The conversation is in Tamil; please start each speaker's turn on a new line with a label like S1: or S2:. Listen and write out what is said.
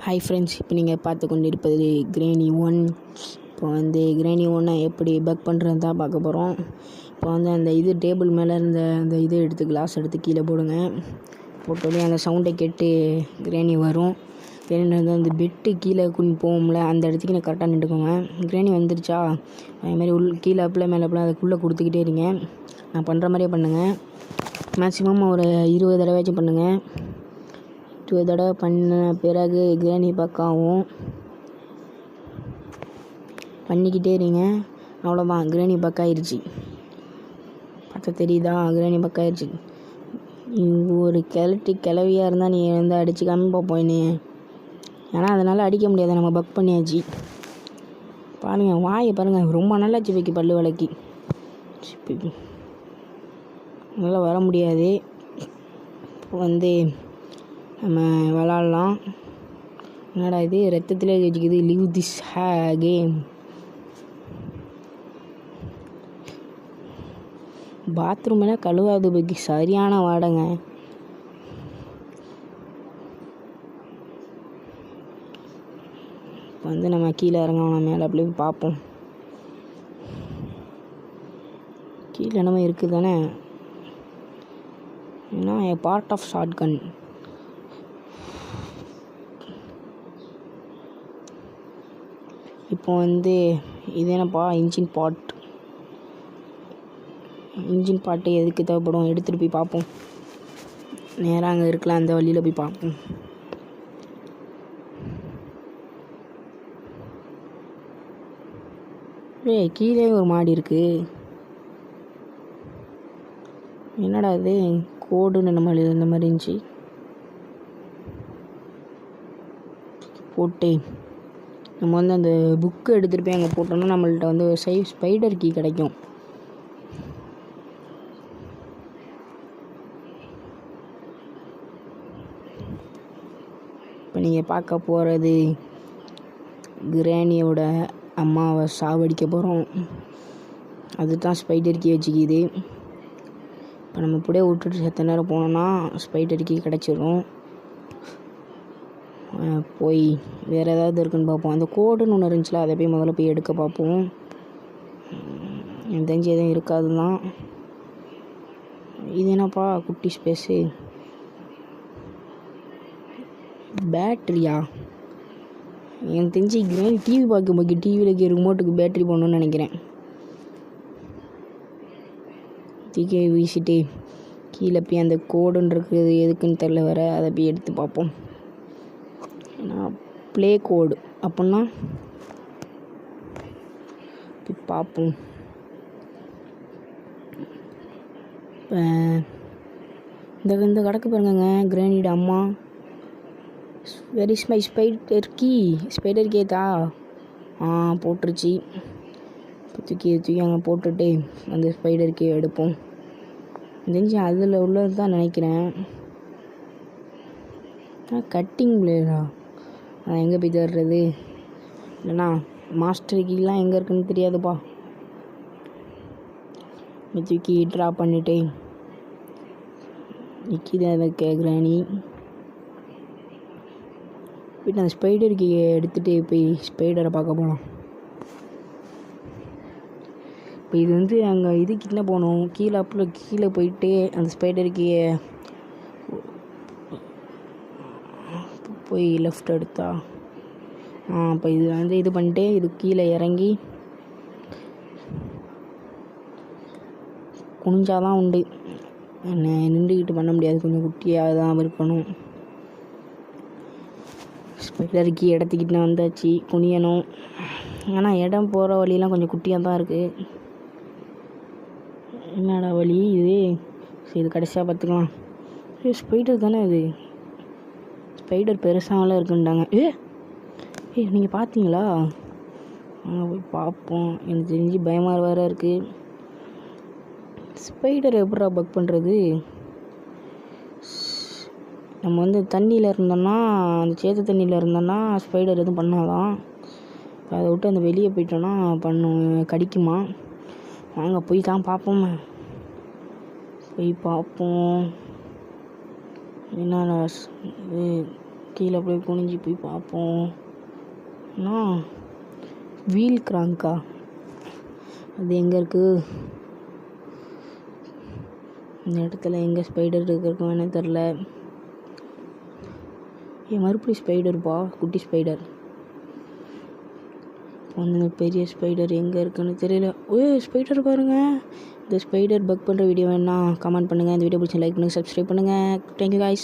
S1: ஹாய் ஃப்ரெண்ட்ஸ், இப்போ நீங்கள் பார்த்து கொண்டு இருப்பது கிரேனி 1. இப்போ கிரேனி 1 எப்படி பக் பண்ணுறது தான் பார்க்க போகிறோம். இப்போ அந்த டேபிள் மேலே இருந்த அந்த கிளாஸ் எடுத்து கீழே போடுங்க. போட்டோடனே அந்த சவுண்டை கேட்டு கிரேனி வரும். கிரேனி அந்த பெட்டு கீழே போகும்ல, அந்த இடத்துக்கு நான் கரெக்டாக நின்றுக்கோங்க. கிரேனி வந்துருச்சா, அதேமாதிரி கீழே அப்பில் மேலே அப்பில் அதுக்குள்ளே கொடுத்துக்கிட்டே இருங்க. நான் பண்ணுற மாதிரியே பண்ணுங்கள். மேக்ஸிமம் ஒரு 20 தடவையாச்சும் பண்ணுங்கள். 20 தடவை பண்ண பிறகு கிரேனி பக்காவும் பண்ணிக்கிட்டே இருங்க. அவ்வளோதான், கிரேனி பக்காயிருச்சு. பார்த்தா தெரியுதா? கிரேனி பக்காயிருச்சு. ஒரு கிளவியாக இருந்தால் நீ அடிச்சுக்காம பார்ப்போம் நீ. ஏன்னா அதனால் அடிக்க முடியாது, நம்ம பக் பண்ணியாச்சு. பாருங்கள், வாயை பாருங்கள், ரொம்ப நல்லாச்சு வைக்க பல்லு விளக்கி. நல்லா வர முடியாது. இப்போ நம்ம விளாட்லாம். என்னடா இது ரத்தத்திலே வச்சுக்குது. Leave this game. பாத்ரூமெல்லாம் கழுவாது போய்க்கு சரியான வாடங்க. இப்போ நம்ம கீழே இறங்கணும், மேலே அப்படி பார்ப்போம். கீழே என்னமோ இருக்குது தானே, ஏன்னா பார்ட் ஆஃப் ஷார்ட் கன். இப்போ இது என்னப்பா, இன்ஜின் பாட்டு எதுக்கு தேவைப்படும், எடுத்துகிட்டு போய் பார்ப்போம். நேராக அங்கே இருக்கலாம், அந்த வழியில் போய் பார்ப்போம். கீழே ஒரு மாடி இருக்குது. என்னடா இது கோடுன்னு நம்ம இந்த மாதிரி இருந்துச்சு. போட்டு நம்ம அந்த புக்கு எடுத்துகிட்டு போய் அங்கே போட்டோம்னா நம்மள்ட்ட ஸ்பைடர் கீ கிடைக்கும். இப்போ நீங்கள் பார்க்க போகிறது கிரானியோட அம்மாவை சாவடிக்க போகிறோம். அதுதான் ஸ்பைடர் கீ வச்சுக்கிது. இப்போ நம்ம இப்படியே விட்டுட்டு செத்த நேரம் போனோம்னா ஸ்பைடர் கீ கிடச்சிடும். போய் வேறு ஏதாவது இருக்குன்னு பார்ப்போம். அந்த கோடுன்னு ஒன்று இருந்துச்சுல, அதை போய் முதல்ல போய் எடுக்க பார்ப்போம். எனக்கு தெரிஞ்சு எதுவும் இருக்காது தான். இது என்னப்பா குட்டி ஸ்பேஸு, பேட்ரியா? எனக்கு தெரிஞ்சு கிரேனி டிவி பார்க்க டிவியில் இருக்க ரிமோட்டுக்கு பேட்ரி போடணுன்னு நினைக்கிறேன். தீக்கே வீசிட்டு கீழே போய் அந்த கோடுன்னு இருக்குது எதுக்குன்னு தெரில வேறு, அதை போய் எடுத்து பார்ப்போம். ப்ளே கோடு அப்படின்னா பார்ப்போம். இந்த கணக்கு பாருங்க, கிரானியோட அம்மா. வெரி மை ஸ்பைடர் கேத்தா போட்டுருச்சு. தூக்கி அங்கே போட்டுட்டு அந்த ஸ்பைடர் கீ எடுப்போம். தெரிஞ்சு அதில் உள்ளது தான் நினைக்கிறேன். கட்டிங் பிளேடா, அதை எங்கே போய் தேடுறது? இல்லைண்ணா மாஸ்டர் கீலாம் எங்கே இருக்குன்னு தெரியாதுப்பா. தூக்கி ட்ரா பண்ணிவிட்டு நிற்கிது அதை கிரானி. போய்ட்டு அந்த ஸ்பைடர் கீயை எடுத்துகிட்டு போய் ஸ்பைடரை பார்க்க போகலாம். இப்போ இது அங்கே கிட்ட போகணும். கீழே போயிட்டு அந்த ஸ்பைடர் கீயை போய் லெஃப்ட் எடுத்தா இப்போ இது பண்ணிட்டு இது கீழே இறங்கி குனிஞ்சாதான் உண்டு. நின்றுக்கிட்டு பண்ண முடியாது, கொஞ்சம் குட்டியாக தான் இருக்கணும். ஸ்பைடருக்கு இடத்துக்கிட்ட வந்தாச்சு, குனியணும். ஆனால் இடம் போகிற வழியெலாம் கொஞ்சம் குட்டியாக தான் இருக்குது. என்னடா வழி இது? சரி, இது கடைசியாக பார்த்துக்கலாம். ஸ்பைடர் தானே இது? ஸ்பைடர் பெருசாகலாம் இருக்குன்ட்டாங்க. நீங்கள் பார்த்தீங்களா? போய் பார்ப்போம். எனக்கு தெரிஞ்சு பயமாக வேறு இருக்குது. ஸ்பைடர் எப்படா பக் பண்ணுறது? நம்ம தண்ணியில் இருந்தோம்னா, அந்த சேத்து தண்ணியில் இருந்தோம்னா ஸ்பைடர் எதுவும் பண்ணாதான். அதை விட்டு அந்த வெளியே போயிட்டோன்னா கடிக்குமா? வாங்க போய் தான் பார்ப்போம். என்னடா கீழே போய் குனிஞ்சு போய் பார்ப்போம். வீல் கிராங்கா? அது எங்கே இருக்குது? இந்த இடத்துல எங்கே ஸ்பைடர் இருக்கும் எனக்கு தெரில. மறுபடியும் ஸ்பைடர்ப்பா, குட்டி ஸ்பைடர். அந்த பெரிய ஸ்பைடர் எங்கே இருக்குன்னு தெரியல. ஸ்பைடர் பாருங்கள். இந்த ஸ்பைடர் பக் பண்ணுற வீடியோ வேணா கமெண்ட் பண்ணுங்கள். இந்த வீடியோ பிடிச்சி லைக் பண்ணுங்கள், சப்ஸ்கிரைப் பண்ணுங்கள். Thank you guys.